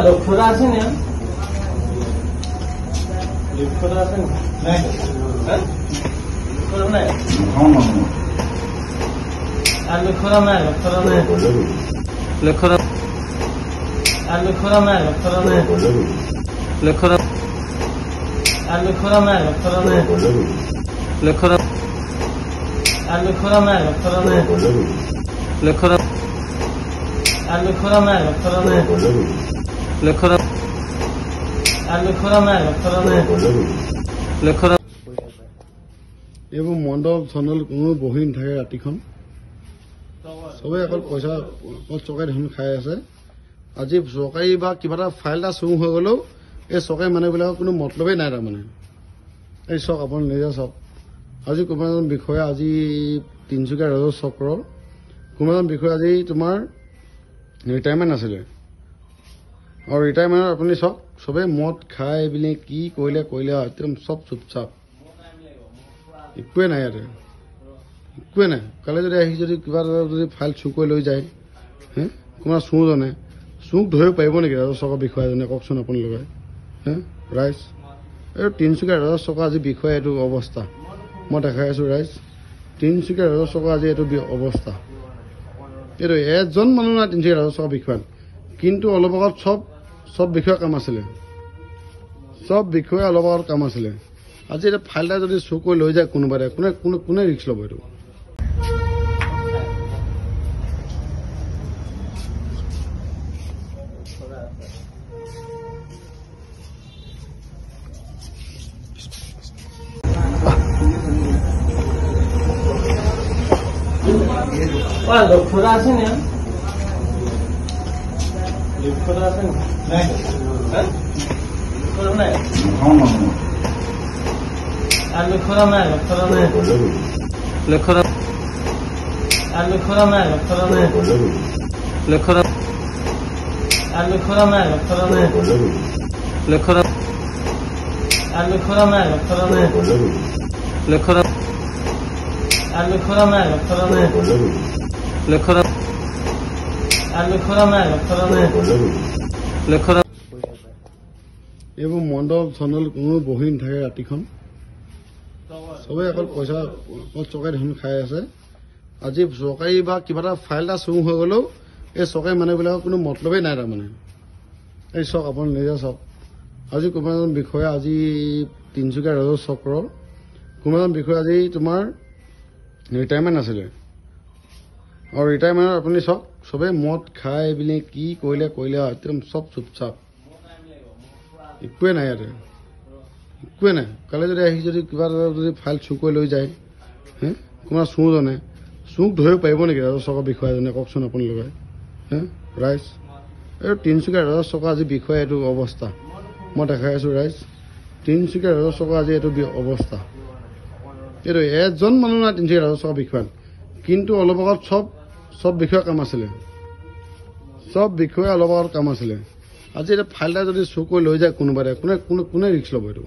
লক্ষ্যটা আছে না লক্ষ্যটা আছে না লক্ষ্যটা নাই আর লক্ষ্যটা নাই লক্ষ্যটা নাই লক্ষ্যটা আর লক্ষ্যটা নাই লক্ষ্যটা নাই লক্ষ্যটা আর লক্ষ্যটা নাই লক্ষ্যটা নাই লক্ষ্যটা আর লক্ষ্যটা নাই লক্ষ্যটা নাই লক্ষ্যটা আর লক্ষ্যটা নাই লক্ষ্যটা নাই লক্ষ্যটা আর লক্ষ্যটা নাই লক্ষ্যটা নাই লক্ষ্যটা এইবোৰ মণ্ডল চণ্ডল কোনো বহি নাথাকে ৰাতিখন চবেই অকল পইচা অকল চৰকাৰী ধন খাই আছে। আজি চৰকাৰী বা কিবা এটা ফাইল এটা চুৰ হৈ গ'লেও এই চৰকাৰী মানুহবিলাকৰ কোনো মতলবেই নাই। তাৰমানে এই চাওক আপুনি নিজে চাওক, আজি কোনোবা এজন বিষয়া আজি তিনিচুকীয়া ৰাজহ চক্ৰৰ কোনোবা এজন বিষয়া আজি তোমাৰ ৰিটায়াৰমেণ্ট আছিলে আৰু ৰিটায়াৰমেণ্টত আপুনি চাওক চবেই মদ খাই পিনে কি কৰিলে একদম চব চুপচাপ, একোৱে নাই ইয়াতে, একোৱে নাই। কালি যদি আহি যদি কিবা এটা যদি ফাইল চুৰ কৰি লৈ যায়, কোনোবা চোৰজনে চোৰক ধৰিব পাৰিব নেকি ৰাজহ চক্ৰৰ বিষয়াজনে? কওকচোন আপোনালোকে ৰাইজ। এই তিনিচুকীয়া ৰাজহ চক্ৰৰ আজি বিষয়া এইটো অৱস্থা মই দেখাই আছোঁ ৰাইজ। তিনিচুকীয়া ৰাজহ চক্ৰৰ আজি এইটো অৱস্থা। এইটো এজন মানুহ নাই তিনিচুকীয়া ৰাজহ চক্ৰৰ বিষয়াত, কিন্তু অলপ আগত চব বিষয়া কাম আছিলে, চব বিষয়া অলপ আগত কাম আছিলে। আজি এতিয়া ফাইল এটা যদি চুৰ কৰি লৈ যায় কোনোবাই, কোনে ৰিক্স ল'ব? এইটো লক্ষ্যটা আছে না লক্ষ্যটা আছে না লক্ষ্যটা নাই আর লক্ষ্যটা নাই লক্ষ্যটা নাই লক্ষ্যটা আর লক্ষ্যটা নাই লক্ষ্যটা নাই লক্ষ্যটা আর লক্ষ্যটা নাই লক্ষ্যটা নাই লক্ষ্যটা আর লক্ষ্যটা নাই লক্ষ্যটা নাই লক্ষ্যটা আর লক্ষ্যটা নাই লক্ষ্যটা নাই লক্ষ্যটা আর লক্ষ্যটা নাই লক্ষ্যটা নাই লক্ষ্যটা এইবোৰ মণ্ডল চণ্ডল কোনো বহি নাথাকে ৰাতিখন চবেই অকল পইচা অকল চৰকাৰী ধন খাই আছে। আজি চৰকাৰী বা কিবা এটা ফাইল এটা চুৰ হৈ গ'লেও এই চৰকাৰী মানুহবিলাকৰ কোনো মতলবেই নাই। তাৰমানে এই চাওক আপুনি নিজে চাওক, আজি কোনোবা এজন বিষয়া আজি তিনিচুকীয়া ৰাজহ চক্ৰৰ কোনোবা এজন বিষয়া আজি তোমাৰ ৰিটায়াৰমেণ্ট আছিলে আৰু ৰিটায়াৰমেণ্টত আপুনি চাওক চবেই মদ খাই পিনে কি কৰিলে একদম চব চুপচাপ, একোৱে নাই ইয়াতে, একোৱে নাই। কালি যদি আহি যদি কিবা এটা যদি ফাইল চুৰ কৰি লৈ যায়, কোনোবা চোৰজনে চোৰক ধৰিব পাৰিব নেকি ৰাজহ চক্ৰৰ বিষয়াজনে? কওকচোন আপোনালোকে ৰাইজ। এই তিনিচুকীয়া ৰাজহ চক্ৰৰ আজি বিষয়া এইটো অৱস্থা মই দেখাই আছোঁ ৰাইজ। তিনিচুকীয়া ৰাজহ চক্ৰৰ আজি এইটো অৱস্থা। এইটো এজন মানুহ নাই তিনিচুকীয়া ৰাজহ চক্ৰৰ বিষয়াত, কিন্তু অলপ আগত চব বিষয়া কাম আছিলে, চব বিষয়া অলপ আগত কাম আছিলে। আজি এতিয়া ফাইল এটা যদি চুৰ কৰি লৈ যায় কোনোবাই, কোনে ৰিক্স ল'ব? এইটো